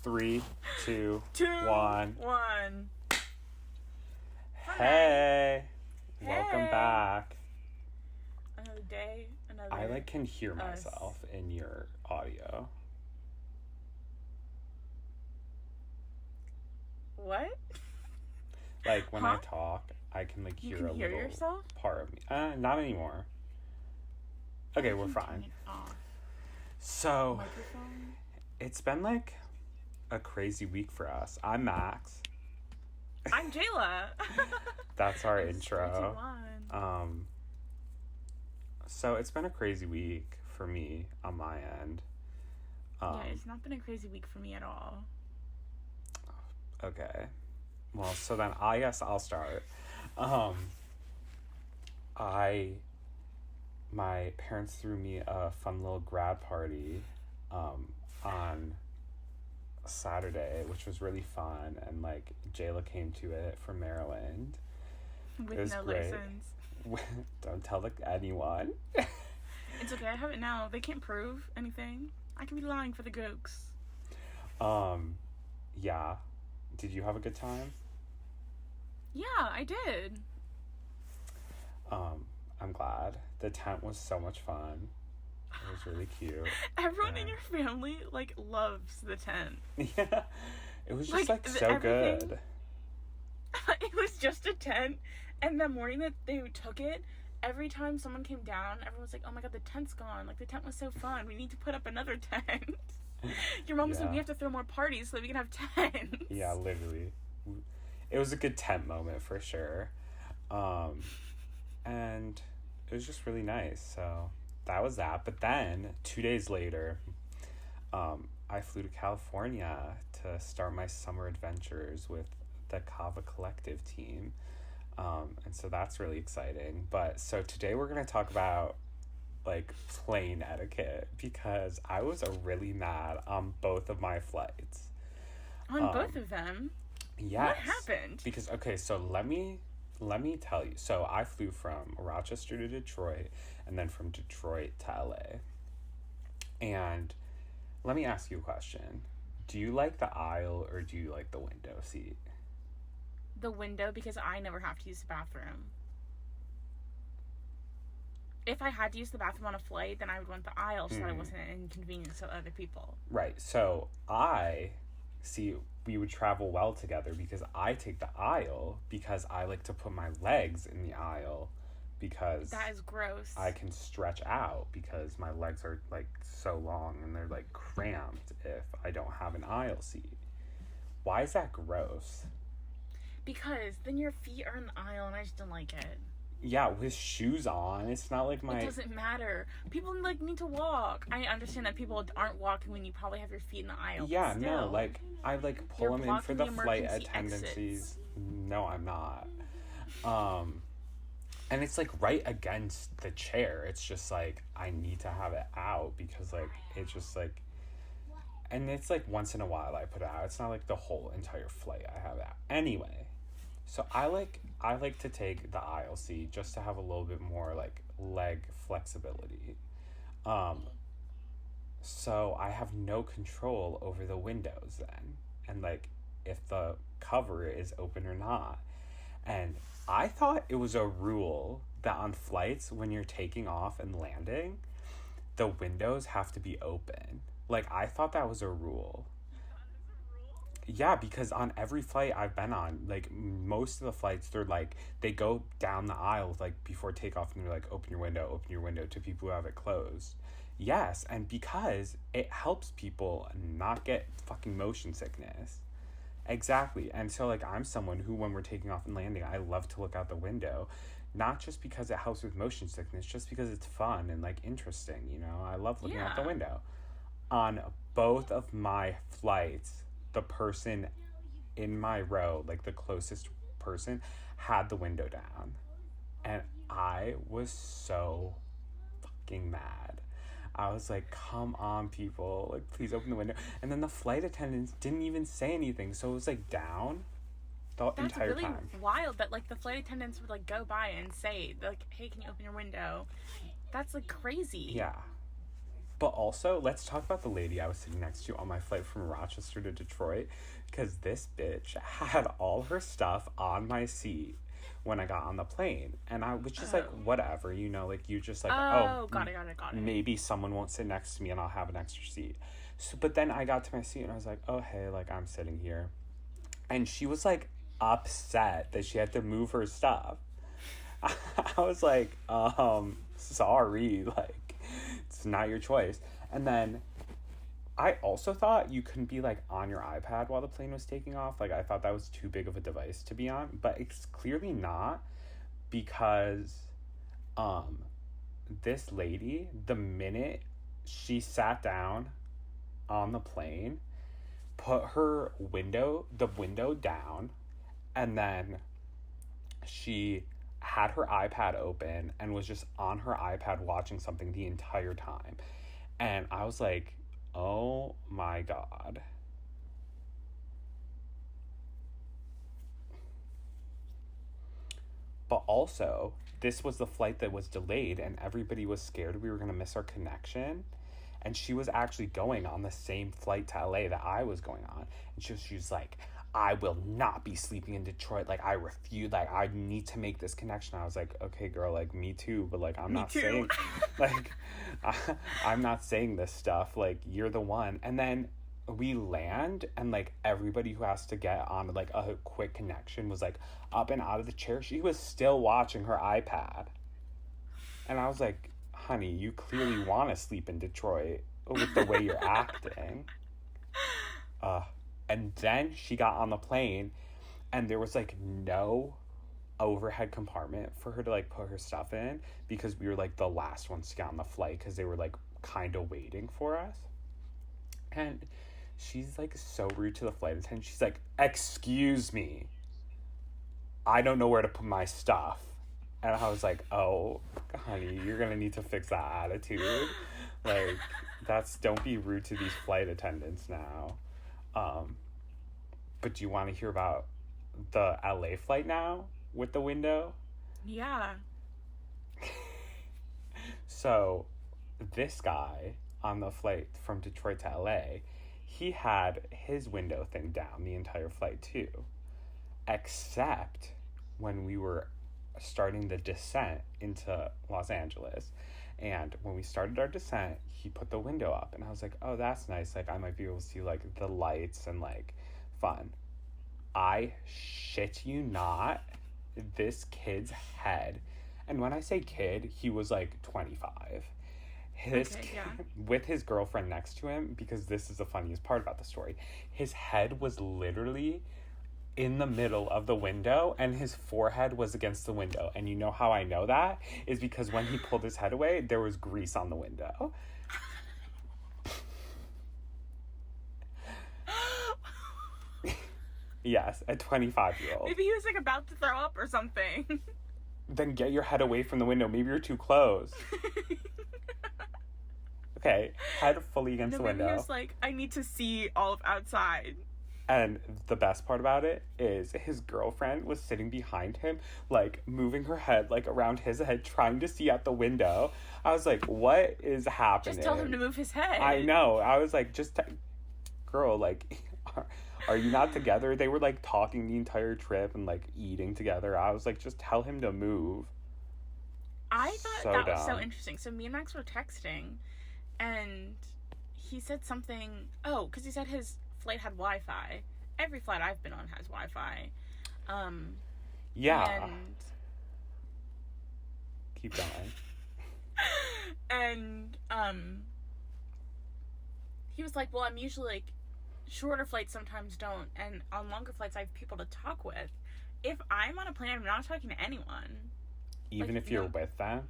3, 2, Two, 1. one. Hey, welcome Hey. back. Another day, another. I can hear us. myself in your audio. What? Like when I Huh? talk, I can You hear can a hear little yourself? part of me. Not anymore. Okay, we're Turn fine. it off. So Microphone. it's been like a crazy week for us. I'm Max. I'm Jayla. That's our It's 3, 2, intro. 1. So it's been a crazy week for me on my end. Yeah, it's not been a crazy week for me at all. Okay. Well, so then I guess I'll start. My parents threw me a fun little grad party on Saturday, which was really fun, and like Jayla came to it from Maryland. With was no great. license. Don't tell anyone. It's okay, I have it now. They can't prove anything. I can be lying for the jokes. Yeah. Did you have a good time? Yeah, I did. I'm glad. The tent was so much fun. It was really cute. Everyone in your family, like, loves the tent. Yeah. It was just Like, so everything- good. It was just a tent, and the morning that they took it, every time someone came down, everyone was like, oh my god, the tent's gone. Like, the tent was so fun. We need to put up another tent. Your mom said Yeah. we have to throw more parties so that we can have tents. Yeah, literally. It was a good tent moment for sure. And it was just really nice. So that was that. But then 2 days later, I flew to California to start my summer adventures with the CAVA collective team. And so that's really exciting. But so today we're going to talk about like plane etiquette because I was really mad on both of my flights. On both of them? Yes. What happened? Because okay, so let me tell you. So I flew from Rochester to Detroit and then from Detroit to LA. And let me ask you a question. Do you like the aisle or do you like the window seat? The window, because I never have to use the bathroom. If I had to use the bathroom on a flight, then I would want the aisle so that I wasn't an inconvenience to other people. Right. So we would travel well together because I take the aisle because I like to put my legs in the aisle because That is gross. I can stretch out because my legs are like so long and they're like cramped if I don't have an aisle seat. Why is that gross? Because then your feet are in the aisle and I just don't like it. Yeah, with shoes on. It's not like It doesn't matter. People like need to walk. I understand that people aren't walking when you probably have your feet in the aisle. Yeah, but no, still. like I like pull You're them in for the blocking the flight emergency attendances. No, I'm not. And it's like right against the chair. It's just like I need to have it out because like it's just like, and it's like once in a while I put it out. It's not like the whole entire flight I have it out. Anyway, so I like to take the aisle seat just to have a little bit more like leg flexibility. So I have no control over the windows then. And like if the cover is open or not. And I thought it was a rule that on flights when you're taking off and landing, the windows have to be open. Like I thought that was a rule. Yeah, because on every flight I've been on, like most of the flights, they're like they go down the aisle like before takeoff, and they're like open your window to people who have it closed. Yes, and because it helps people not get fucking motion sickness. Exactly. And so like I'm someone who when we're taking off and landing, I love to look out the window, not just because it helps with motion sickness, just because it's fun and like interesting, you know. I love looking out the Yeah. window. On both of my flights, the person in my row, like the closest person, had the window down. And I was so fucking mad. I was like, come on, people. Like, please open the window. And then the flight attendants didn't even say anything. So it was like down the That's entire really time. wild that like the flight attendants would like go by and say like, hey, can you open your window? That's like crazy. Yeah. But also, let's talk about the lady I was sitting next to on my flight from Rochester to Detroit, because this bitch had all her stuff on my seat when I got on the plane. And I was just like, whatever, you know, like, you just like, got it. Maybe someone won't sit next to me and I'll have an extra seat. So, but then I got to my seat and I was like, oh, hey, like, I'm sitting here. And she was, like, upset that she had to move her stuff. I was like, sorry, like, it's not your choice. And then I also thought you couldn't be, like, on your iPad while the plane was taking off. Like, I thought that was too big of a device to be on. But it's clearly not, because this lady, the minute she sat down on the plane, put the window down, and then she had her iPad open and was just on her iPad watching something the entire time. And I was like, oh my God. But also, this was the flight that was delayed and everybody was scared we were going to miss our connection. And she was actually going on the same flight to LA that I was going on. And she was like, I will not be sleeping in Detroit. Like, I refuse. Like, I need to make this connection. I was like, okay, girl, like, me too. But, like, I'm not saying, like, I'm not saying this stuff. Like, you're the one. And then we land, and, like, everybody who has to get on, like, a quick connection was, like, up and out of the chair. She was still watching her iPad. And I was like, honey, you clearly want to sleep in Detroit with the way you're acting. And then she got on the plane, and there was, like, no overhead compartment for her to, like, put her stuff in, because we were, like, the last ones to get on the flight, because they were, like, kind of waiting for us. And she's, like, so rude to the flight attendant. She's like, excuse me, I don't know where to put my stuff. And I was like, oh, honey, you're going to need to fix that attitude. Like, don't be rude to these flight attendants now. But do you want to hear about the LA flight now with the window? Yeah. So, this guy on the flight from Detroit to LA, he had his window thing down the entire flight too. Except when we were starting the descent into Los Angeles. And when we started our descent, he put the window up. And I was like, oh, that's nice. Like, I might be able to see, like, the lights and, like, fun. I shit you not, this kid's head. And when I say kid, he was, like, 25. With his girlfriend next to him, because this is the funniest part about the story. His head was literally in the middle of the window, and his forehead was against the window. And you know how I know that? Is because when he pulled his head away, there was grease on the window. Yes, a 25-year-old. Maybe he was, like, about to throw up or something. Then get your head away from the window. Maybe you're too close. Okay, head fully against the window. Maybe he was like, I need to see all of outside. And the best part about it is his girlfriend was sitting behind him, like, moving her head, like, around his head, trying to see out the window. I was like, what is happening? Just tell him to move his head. I know. I was like, girl, like, are you not together? They were, like, talking the entire trip and, like, eating together. I was like, just tell him to move. I thought was so interesting. So me and Max were texting, and he said something, because he said his flight had Wi-Fi. Every flight I've been on has Wi-Fi. Yeah. And keep going. And he was like, well, I'm usually, like, shorter flights sometimes don't, and on longer flights I have people to talk with. If I'm on a plane, I'm not talking to anyone. Even if you're with them?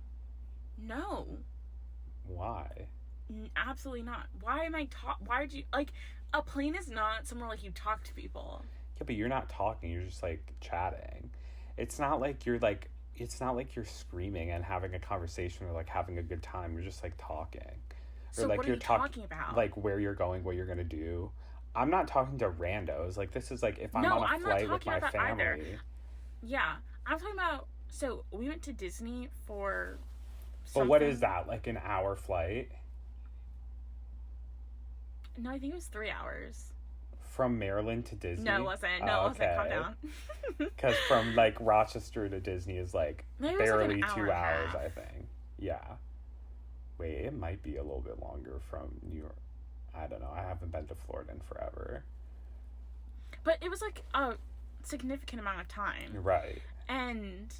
No. Why? Absolutely not. Why would you, like, a plane is not somewhere, like, you talk to people. Yeah, but you're not talking, you're just, like, chatting. It's not like you're screaming and having a conversation or, like, having a good time. You're just, like, talking. So, like, what are you talking about? Like, where you're going, what you're gonna do. I'm not talking to randos. Like, this is, like, if I'm on a flight with my family. Either. Yeah. I'm talking about, so, we went to Disney for something. But what is that? Like, an hour flight? No, I think it was 3 hours. From Maryland to Disney? No, it wasn't. No, it wasn't. Calm down. Because from, like, Rochester to Disney is, like, Maybe barely it was like an 2 hour and a hours, half. I think. Yeah. Wait, it might be a little bit longer from New York. I don't know. I haven't been to Florida in forever. But it was, like, a significant amount of time. Right. And,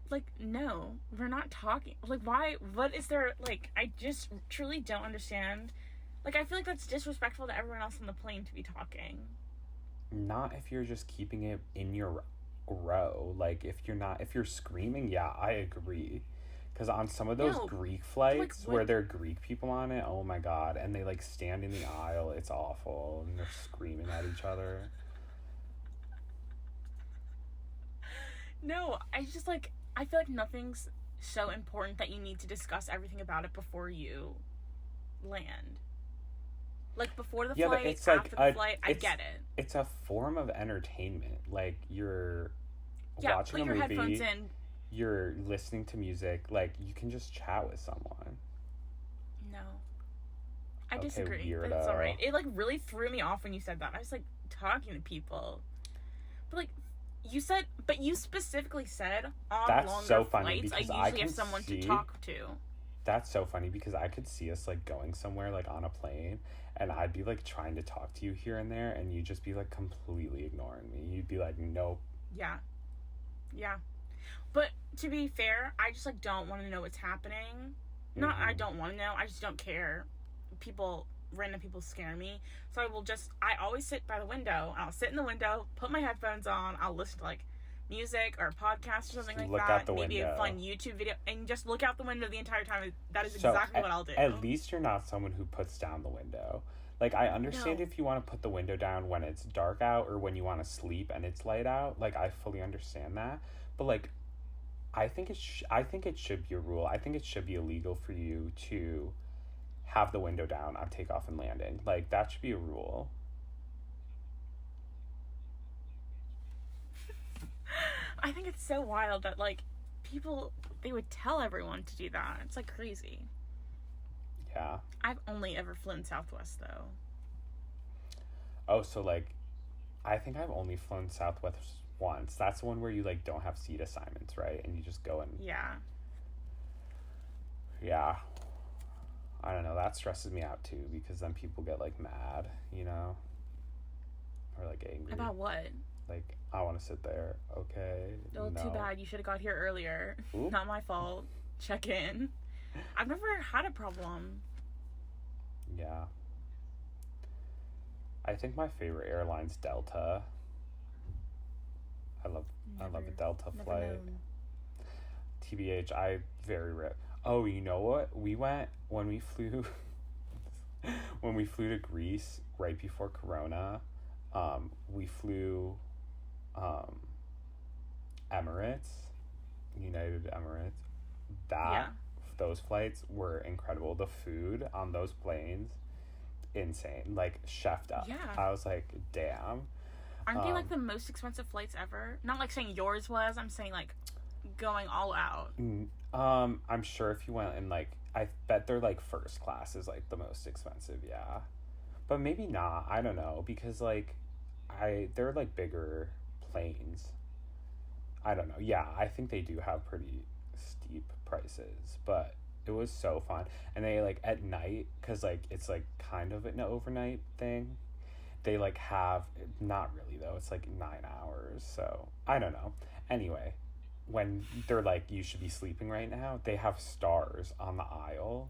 like, no, we're not talking. Like, why? What is there? Like, I just truly don't understand. Like, I feel like that's disrespectful to everyone else on the plane to be talking. Not if you're just keeping it in your row. Like, if you're screaming, yeah, I agree. Because on some of those Greek flights where there are Greek people on it, oh my god, and they, like, stand in the aisle, it's awful, and they're screaming at each other. No, I just, like, I feel like nothing's so important that you need to discuss everything about it before you land. Like, before the flight, it's after the flight, I get it. It's a form of entertainment. Like, you're watching put a your movie, headphones in. You're listening to music. Like, you can just chat with someone. No. I Okay, disagree. weirdo. But it's alright. It, like, really threw me off when you said that. I was, like, talking to people. But, like, you specifically said on That's longer so funny flights, I because usually have someone to talk to. That's so funny because I could see us, like, going somewhere, like, on a plane, and I'd be, like, trying to talk to you here and there, and you'd just be, like, completely ignoring me. You'd be like, nope. Yeah. Yeah. But, to be fair, I just, like, don't want to know what's happening. Not I don't want to know, I just don't care. Random people scare me. So I always sit by the window, and I'll sit in the window, put my headphones on, I'll listen to, like, music or a podcast or something like that. Maybe a fun YouTube video, and just look out the window the entire time. That is exactly what I'll do. At least you're not someone who puts down the window. Like, I understand if you want to put the window down when it's dark out or when you want to sleep and it's light out. Like, I fully understand that. But, like, I think it should be a rule. I think it should be illegal for you to have the window down on takeoff and landing. Like, that should be a rule. I think it's so wild that, like, people, they would tell everyone to do that. It's, like, crazy. Yeah. I've only ever flown Southwest, though. Oh, so, like, I think I've only flown Southwest once. That's the one where you, like, don't have seat assignments, right? And you just go and... Yeah. Yeah. I don't know. That stresses me out, too, because then people get, like, mad, you know? Or, like, angry. About what? Like, I want to sit there. Okay. Oh, no. Too bad. You should have got here earlier. Oop. Not my fault. Check in. I've never had a problem. Yeah. I think my favorite airline's Delta. I love a Delta flight. Known. TBH, I very rare. Oh, you know what? We went when we flew to Greece right before Corona. We flew Emirates, United Emirates. Those flights were incredible. The food on those planes, insane. Like, chefed up. Yeah. I was like, damn. Aren't they, like, the most expensive flights ever? Not, like, saying yours was. I'm saying, like, going all out. I'm sure if you went in, like, I bet they're, like, first class is, like, the most expensive, yeah. But maybe not. I don't know. Because, like, they're, like, bigger planes. I don't know. Yeah, I think they do have pretty steep prices, but it was so fun. And they, like, at night, because, like, it's, like, kind of an overnight thing, they, like, have, not really, though, it's, like, 9 hours, so, I don't know. Anyway, when they're, like, you should be sleeping right now, they have stars on the aisle.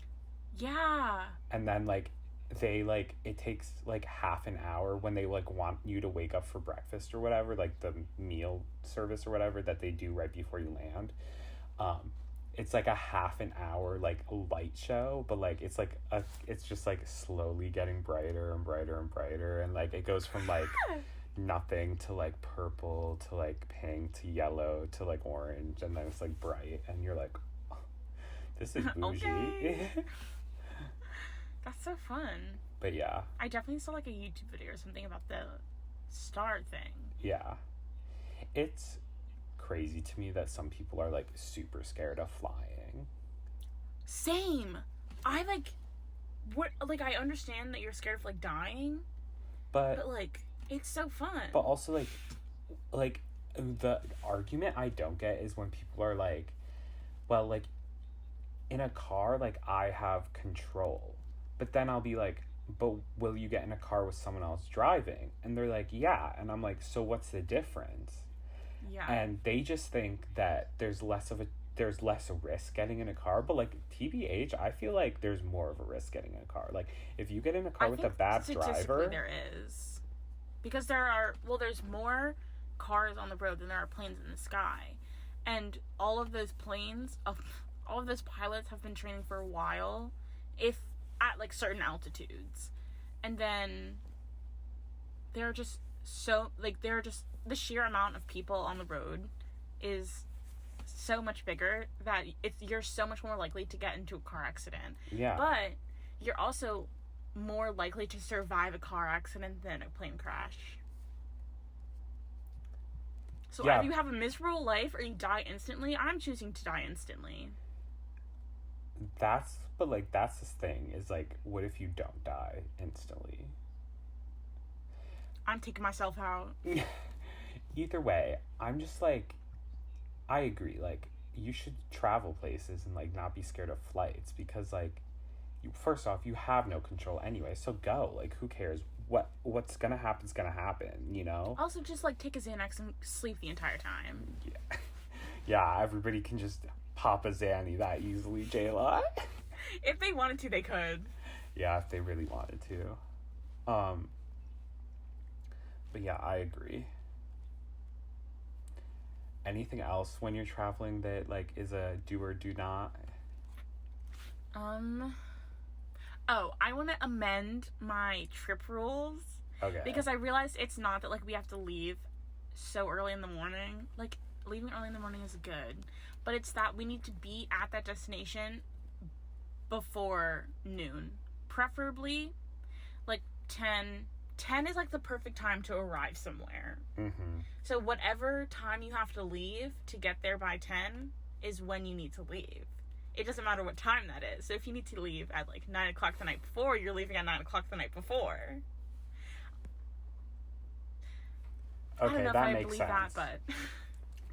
Yeah. And then, like, they, like, it takes, like, half an hour when they, like, want you to wake up for breakfast or whatever, like, the meal service or whatever that they do right before you land. It's, like, a half an hour, like, light show, but, like, it's, like, it's just, like, slowly getting brighter and brighter and brighter, and, like, it goes from, like, nothing to, like, purple to, like, pink to yellow to, like, orange, and then it's, like, bright, and you're like, oh, this is bougie. Okay. That's so fun. But, yeah. I definitely saw, like, a YouTube video or something about the star thing. Yeah. It's crazy to me that some people are, like, super scared of flying. Same. I, like, what, like, I understand that you're scared of, like, dying, but like, it's so fun. But also, like, the argument I don't get is when people are like, well, like, in a car, like, I have control. But then I'll be like, but will you get in a car with someone else driving? And they're like, yeah. And I'm like, so what's the difference? Yeah. And they just think that there's less risk getting in a car. But, like, TBH, I feel like there's more of a risk getting in a car. Like, if you get in a car with a bad driver... there is. Because there's more cars on the road than there are planes in the sky. And all of those pilots have been training for a while, if at, like, certain altitudes. And then they're just the sheer amount of people on the road is so much bigger that you're so much more likely to get into a car accident. Yeah. But you're also more likely to survive a car accident than a plane crash. So either you have a miserable life or you die instantly. I'm choosing to die instantly. That's the thing, is, like, what if you don't die instantly? I'm taking myself out. Either way, I'm just, like, I agree, like, you should travel places and, like, not be scared of flights, because, like, first off, you have no control anyway, so go. Like, who cares? What's gonna happen's gonna happen, you know? Also, just, like, take a Xanax and sleep the entire time. Yeah. Yeah, everybody can just pop a Xanny that easily, Jayla. If they wanted to, they could. Yeah, if they really wanted to. But yeah, I agree. Anything else when you're traveling that, like, is a do or do not? Oh, I want to amend my trip rules. Okay. Because I realized it's not that, like, we have to leave so early in the morning. Like, leaving early in the morning is good. But it's that we need to be at that destination before noon. Preferably, like, 10. 10 is, like, the perfect time to arrive somewhere. Mm-hmm. So whatever time you have to leave to get there by 10 is when you need to leave. It doesn't matter what time that is. So if you need to leave at, like, 9 o'clock the night before, you're leaving at 9 o'clock the night before. Okay, I don't know that if I makes believe sense. that,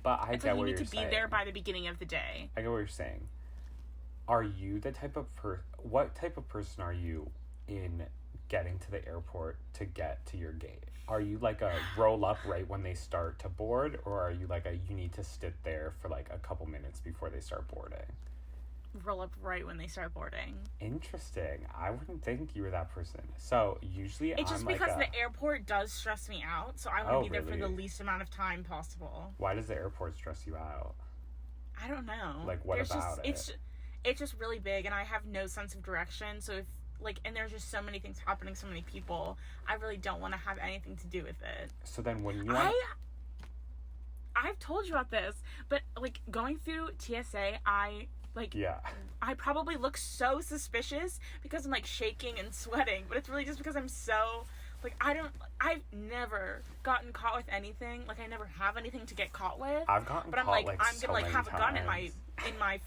but I it's get like what you you're saying. need to be there by the beginning of the day. I get what you're saying. Are you the type of what type of person are you in getting to the airport to get to your gate? Are you like a roll up right when they start to board, or are you like you need to sit there for like a couple minutes before they start boarding? Roll up right when they start boarding. Interesting. I wouldn't think you were that person. So usually it's just because the airport does stress me out, so I want to be there for the least amount of time possible. Why does the airport stress you out? I don't know. Like, what about it? It's just really big, and I have no sense of direction, so if, like, and there's just so many things happening, so many people, I really don't want to have anything to do with it. So then when you I've told you about this, but, like, going through TSA, I probably look so suspicious because I'm, like, shaking and sweating, but it's really just because I'm so, like, I've never gotten caught with anything. Like, I never have anything to get caught with. I've gotten but caught, I'm gonna, like, have a gun in my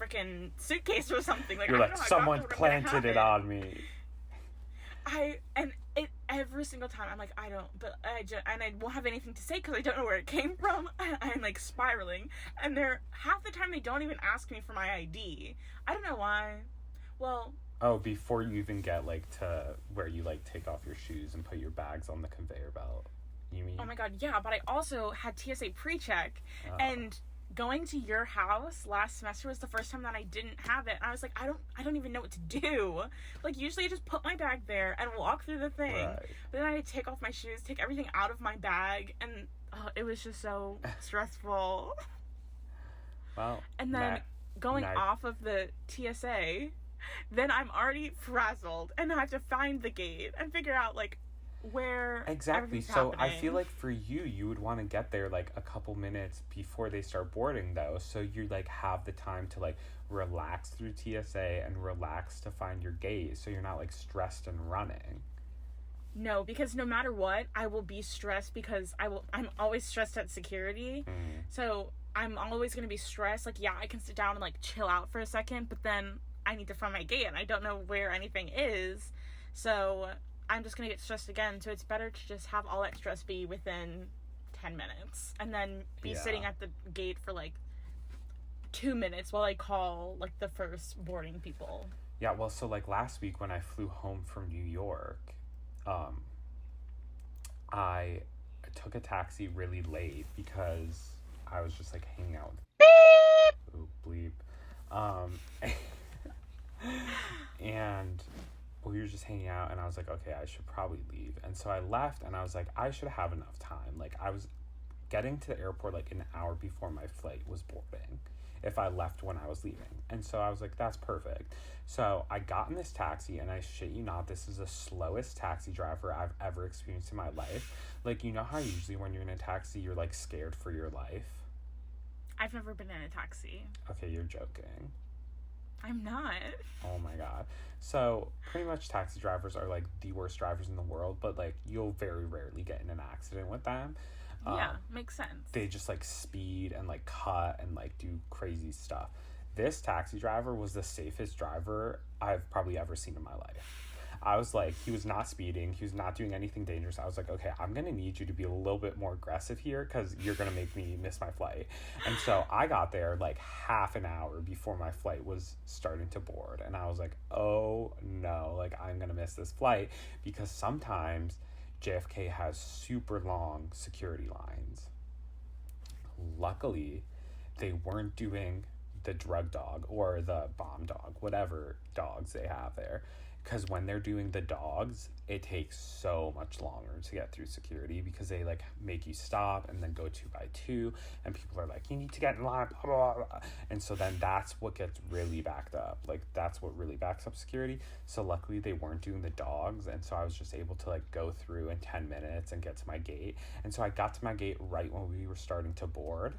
freaking suitcaise or something. Like, you're like, someone planted it on me. Every single time I'm like, I won't have anything to say because I don't know where it came from. I'm like spiraling, and half the time they don't even ask me for my ID. I don't know why. Well, before you even get, like, to where you, like, take off your shoes and put your bags on the conveyor belt, you mean? Oh my god, yeah, but I also had TSA pre-check, and going to your house last semester was the first time that I didn't have it. And I was like, I don't even know what to do. Like, usually I just put my bag there and walk through the thing. Right. But then I had to take off my shoes, take everything out of my bag, and it was just so stressful. Well, and then going off of the TSA, then I'm already frazzled, and I have to find the gate and figure out, like, where exactly. So happening. I feel like for you would want to get there, like, a couple minutes before they start boarding, though, so you, like, have the time to, like, relax through TSA and relax to find your gate, so you're not, like, stressed and running. No, because no matter what, I will be stressed because I'm always stressed at security. So I'm always going to be stressed. Like, yeah, I can sit down and, like, chill out for a second, but then I need to find my gate and I don't know where anything is. So I'm just going to get stressed again. So it's better to just have all that stress be within 10 minutes and then be sitting at the gate for like 2 minutes while I call like the first boarding people. Yeah, well, so like last week when I flew home from New York, I took a taxi really late because I was just like hanging out with bleep. And we were just hanging out and I was like, okay, I should probably leave. And so I left and I was like, I should have enough time. Like I was getting to the airport like an hour before my flight was boarding if I left when I was leaving. And so I was like, that's perfect. So I got in this taxi and I shit you not, this is the slowest taxi driver I've ever experienced in my life. Like, you know how usually when you're in a taxi, you're like scared for your life? I've never been in a taxi. Okay, you're joking. I'm not. Oh my god. So pretty much taxi drivers are like the worst drivers in the world, but like you'll very rarely get in an accident with them. Yeah, makes sense. They just like speed and like cut and like do crazy stuff. This taxi driver was the safest driver I've probably ever seen in my life. I was like, he was not speeding. He was not doing anything dangerous. I was like, okay, I'm going to need you to be a little bit more aggressive here because you're going to make me miss my flight. And so I got there like half an hour before my flight was starting to board. And I was like, oh no, like I'm going to miss this flight because sometimes JFK has super long security lines. Luckily, they weren't doing the drug dog or the bomb dog, whatever dogs they have there. Because when they're doing the dogs, it takes so much longer to get through security because they like make you stop and then go 2 by 2 and people are like, you need to get in line, blah, blah, blah. And so then that's what gets really backed up. Like that's what really backs up security. So luckily they weren't doing the dogs, and so I was just able to like go through in 10 minutes and get to my gate. And so I got to my gate right when we were starting to board,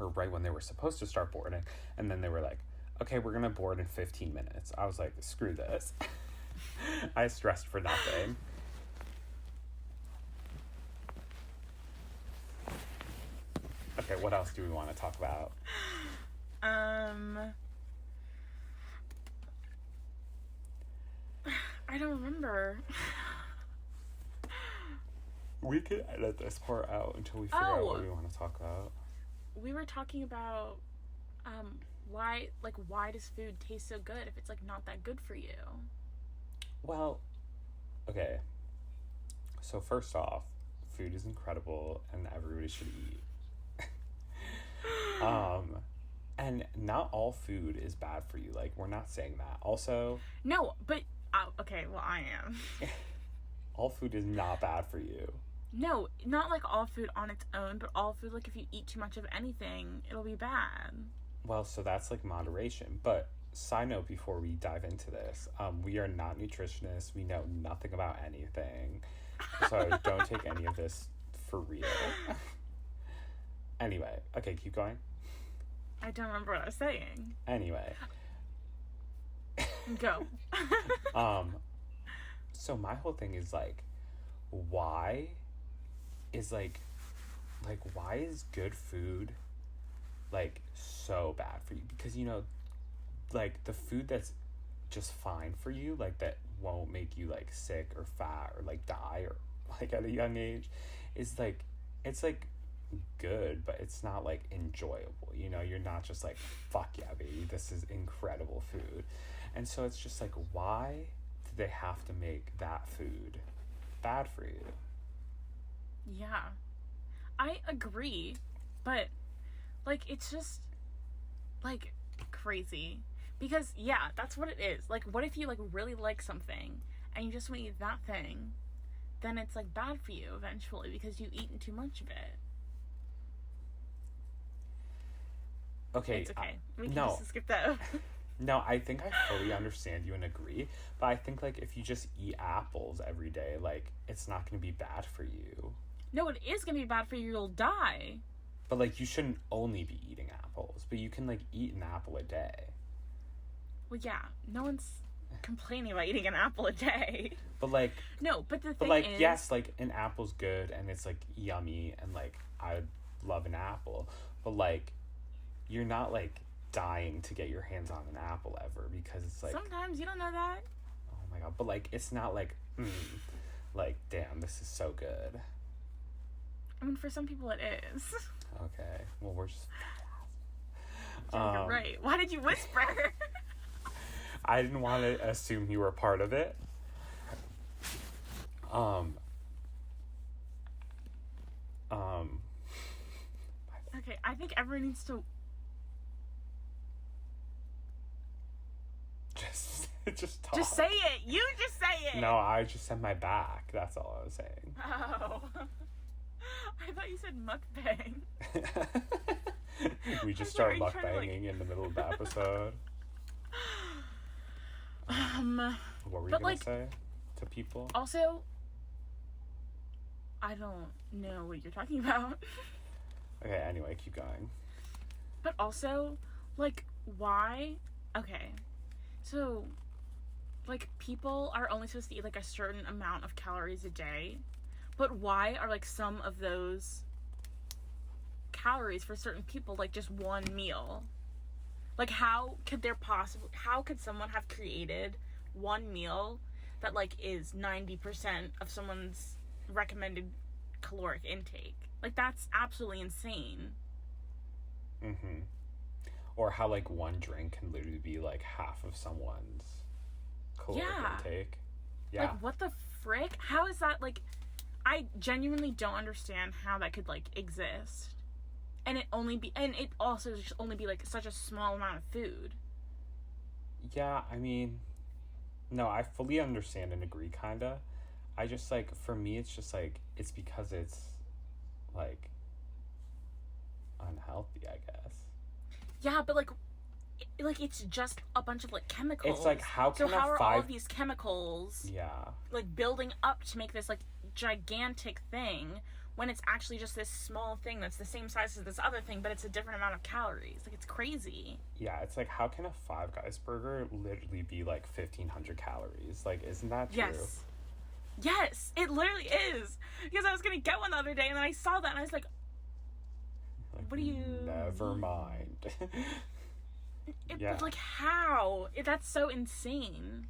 or right when they were supposed to start boarding, and then they were like, okay, we're gonna board in 15 minutes. I was like, screw this. I stressed for nothing. Okay, what else do we want to talk about? I don't remember. We could edit this part out until we figure out what we want to talk about. We were talking about, why does food taste so good if it's like not that good for you? Well, okay. So first off, food is incredible and everybody should eat. And not all food is bad for you. Like, we're not saying that. Also, no, but okay, well I am. All food is not bad for you. No, not like all food on its own, but all food, like if you eat too much of anything, it'll be bad. Well, so that's like moderation. But side note before we dive into this, we are not nutritionists. We know nothing about anything. So don't take any of this for real. Anyway, okay, keep going. I don't remember what I was saying. Anyway. Go. So my whole thing is like, why is why is good food like so bad for you? Because, you know, like the food that's just fine for you, like that won't make you like sick or fat or like die or like at a young age, is like, it's like good, but it's not like enjoyable, you know? You're not just like, fuck yeah baby, this is incredible food. And so it's just like, why do they have to make that food bad for you? Yeah, I agree, but like it's just like crazy because yeah, that's what it is. Like, what if you like really like something and you just want to eat that thing? Then it's like bad for you eventually because you've eaten too much of it. Okay, it's okay. We can just skip that. No, I think I fully understand you and agree, but I think like if you just eat apples every day, like it's not going to be bad for you. No, it is going to be bad for you. You'll die. But like you shouldn't only be eating apples, but you can like eat an apple a day. Well, yeah, no one's complaining about eating an apple a day. But like, no, but the thing but like is, yes, like an apple's good and it's like yummy and like I love an apple, but like you're not like dying to get your hands on an apple ever because it's like sometimes you don't know that. Oh my god. But, like, it's not like, like, damn, this is so good. I mean, for some people it is. Okay. Well, we're just... You're right. Why did you whisper? I didn't want to assume you were a part of it. Okay, I think everyone needs to... Just talk. Just say it! You just say it! No, I just said my back. That's all I was saying. Oh. I thought you said mukbang. We just start mukbanging in the middle of the episode. What were you going to say to people? Also, I don't know what you're talking about. Okay, anyway, keep going. But also, like, why? Okay. So, like, people are only supposed to eat, like, a certain amount of calories a day. But why are, like, some of those calories for certain people, like, just one meal? Like, how could someone have created one meal that, like, is 90% of someone's recommended caloric intake? Like, that's absolutely insane. Mm-hmm. Or how, like, one drink can literally be, like, half of someone's caloric intake. Yeah. Like, what the frick? How is that, like... I genuinely don't understand how that could, like, exist. And it also just only be, like, such a small amount of food. Yeah, I mean... No, I fully understand and agree, kinda. I just, like, for me, it's just, like, it's because it's, like, unhealthy, I guess. Yeah, but, like, it's just a bunch of, like, chemicals. It's, like, how are all of these chemicals... Yeah. Like, building up to make this, like, gigantic thing when it's actually just this small thing that's the same size as this other thing, but it's a different amount of calories. Like, it's crazy. Yeah, it's like, how can a Five Guys burger literally be, like, 1,500 calories? Like, isn't that true? Yes, it literally is. Because I was going to get one the other day, and then I saw that, and I was like, what do you... Never mind. But, like, how? That's so insane.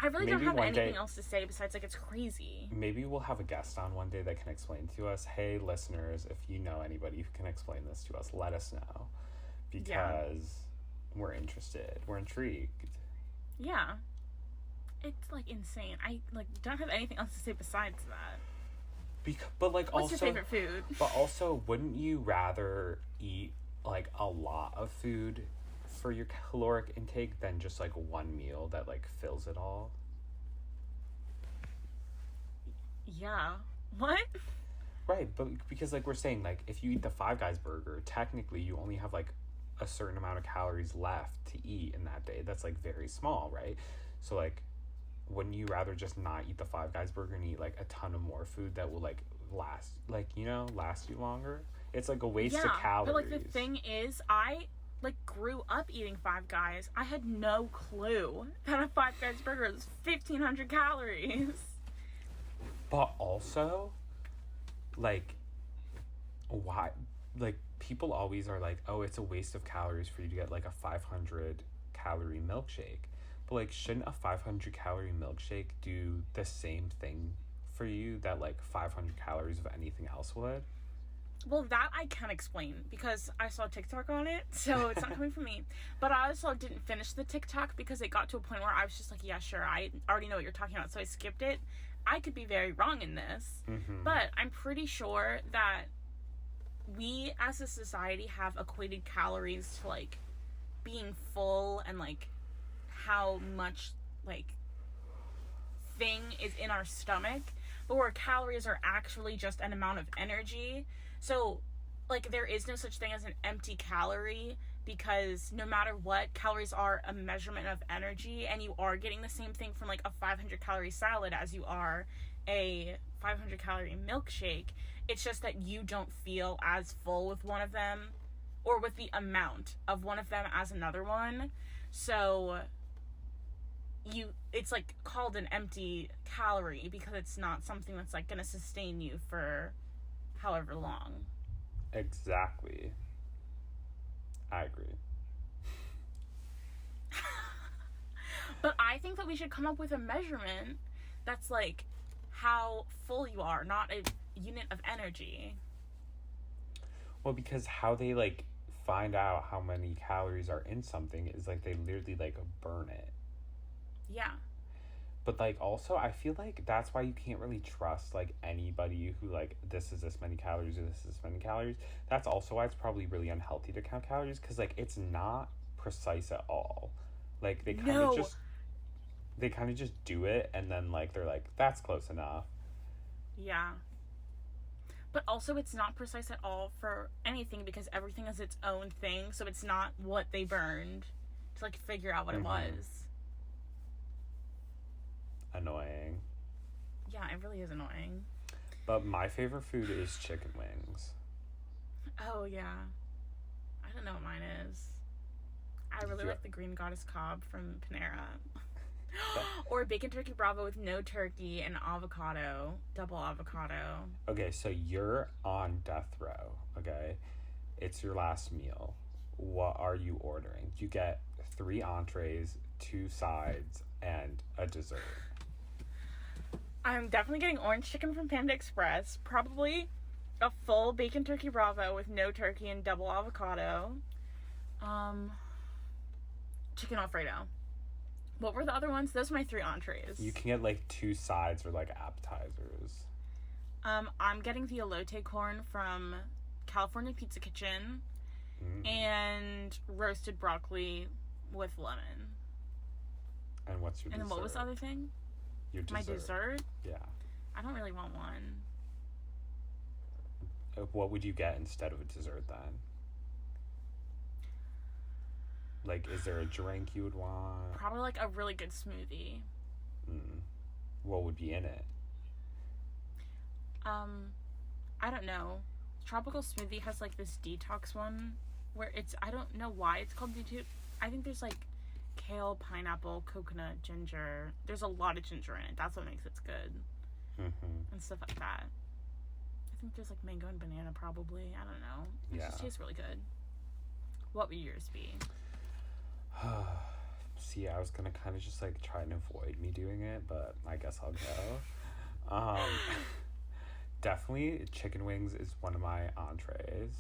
I really don't have anything else to say besides, like, it's crazy. Maybe we'll have a guest on one day that can explain to us, hey, listeners, if you know anybody who can explain this to us, let us know. Because we're interested. We're intrigued. Yeah. It's, like, insane. I, like, don't have anything else to say besides that. But, like, What's your favorite food? But also, wouldn't you rather eat, like, a lot of food for your caloric intake than just, like, one meal that, like, fills it all? Yeah. What? Right, but because, like, we're saying, like, if you eat the Five Guys burger, technically you only have, like, a certain amount of calories left to eat in that day. That's, like, very small, right? So, like, wouldn't you rather just not eat the Five Guys burger and eat, like, a ton of more food that will, like, last you longer? It's, like, a waste of calories. But, like, the thing is, I... like, grew up eating Five Guys. I had no clue that a Five Guys burger is 1,500 calories. But also, like, why? Like, people always are like, oh, it's a waste of calories for you to get, like, a 500-calorie milkshake. But, like, shouldn't a 500-calorie milkshake do the same thing for you that, like, 500 calories of anything else would? Well, that I can explain because I saw TikTok on it, so it's not coming from me. But I also didn't finish the TikTok because it got to a point where I was just like, yeah, sure, I already know what you're talking about, so I skipped it. I could be very wrong in this, but I'm pretty sure that we as a society have equated calories to, like, being full and, like, how much, like, thing is in our stomach, but where calories are actually just an amount of energy. So, like, there is no such thing as an empty calorie because no matter what, calories are a measurement of energy, and you are getting the same thing from, like, a 500-calorie salad as you are a 500-calorie milkshake. It's just that you don't feel as full with one of them or with the amount of one of them as another one. So, it's, like, called an empty calorie because it's not something that's, like, gonna sustain you for however long. Exactly. I agree. But I think that we should come up with a measurement that's like how full you are, not a unit of energy. Well, because how they, like, find out how many calories are in something is, like, they literally, like, burn it. Yeah. But, like, also, I feel like that's why you can't really trust, like, anybody who, like, this is this many calories or this is this many calories. That's also why it's probably really unhealthy to count calories, because, like, it's not precise at all. Like, they kind of just... They kind of just do it, and then, like, they're like, that's close enough. Yeah. But also, it's not precise at all for anything, because everything is its own thing, so it's not what they burned to, like, figure out what it was. Annoying. Yeah, it really is annoying. But my favorite food is chicken wings. Oh, yeah. I don't know what mine is. I really like the Green Goddess Cobb from Panera. Or bacon turkey bravo with no turkey and avocado. Double avocado. Okay, so you're on death row, okay? It's your last meal. What are you ordering? You get 3 entrees, 2 sides, and a dessert. I'm definitely getting orange chicken from Panda Express. Probably a full bacon turkey bravo with no turkey and double avocado. Chicken Alfredo. What were the other ones? Those are my 3 entrees. You can get, like, 2 sides or, like, appetizers. I'm getting the elote corn from California Pizza Kitchen. And roasted broccoli with lemon. And what's your dessert? And what was the other thing? Your dessert. My dessert? Yeah. I don't really want one. What would you get instead of a dessert then? Like, is there a drink you would want? Probably, like, a really good smoothie. What would be in it? I don't know. Tropical smoothie has, like, this detox one where it's... I don't know why it's called detox. I think there's, like, kale, pineapple, coconut, ginger. There's a lot of ginger in it. That's what makes it good. And stuff like that. I think there's, like, mango and banana, probably. I don't know. It just tastes really good. What would yours be? See, I was gonna kind of just, like, try and avoid me doing it, but I guess I'll go. Definitely chicken wings is one of my entrees.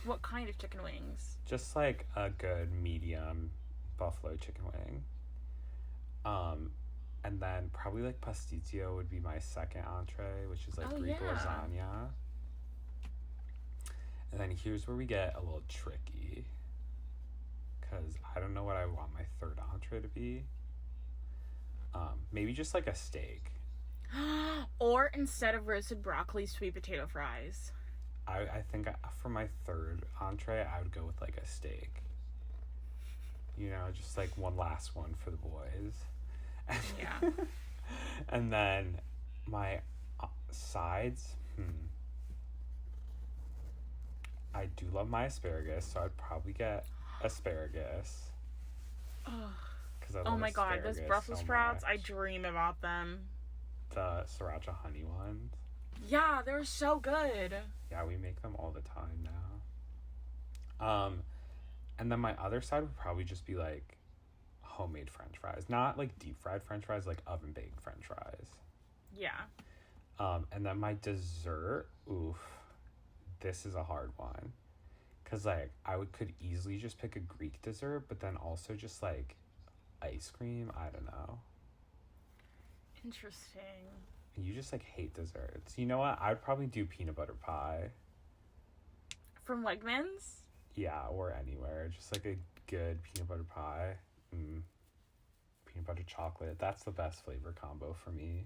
What kind of chicken wings? Just, like, a good medium buffalo chicken wing. And then probably, like, pasticcio would be my second entree, which is, like, Greek lasagna. And then here's where we get a little tricky, because I don't know what I want my third entree to be. Maybe just, like, a steak. Or instead of roasted broccoli, sweet potato fries. I think for my third entree, I would go with, like, a steak. You know, just, like, one last one for the boys. Yeah. And then my sides, I do love my asparagus, so I'd probably get asparagus. Oh my god, those Brussels sprouts, I dream about them. The sriracha honey ones. Yeah, they're so good. Yeah, we make them all the time now. And then my other side would probably just be, like, homemade french fries. Not, like, deep fried french fries, like, oven baked french fries. Yeah. And then my dessert, this is a hard one. Because, like, could easily just pick a Greek dessert, but then also just, like, ice cream. I don't know. Interesting. You just, like, hate desserts. You know what? I'd probably do peanut butter pie. From Wegmans? Yeah, or anywhere. Just, like, a good peanut butter pie. Peanut butter chocolate. That's the best flavor combo for me.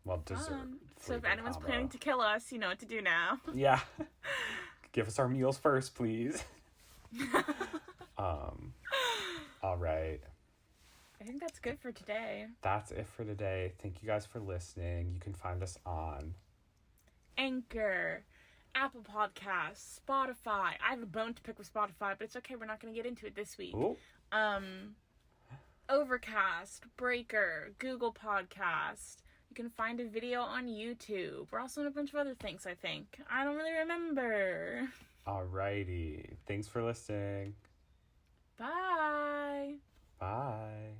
Well, dessert. So if anyone's planning to kill us, you know what to do now. Yeah. Give us our meals first, please. All right. I think that's good for today. That's it for today. Thank you guys for listening. You can find us on Anchor, Apple Podcasts, Spotify. I have a bone to pick with Spotify, but it's okay. We're not going to get into it this week. Ooh. Overcast, Breaker, Google Podcast. You can find a video on YouTube. We're also on a bunch of other things, I think. I don't really remember. Alrighty. Thanks for listening. Bye. Bye.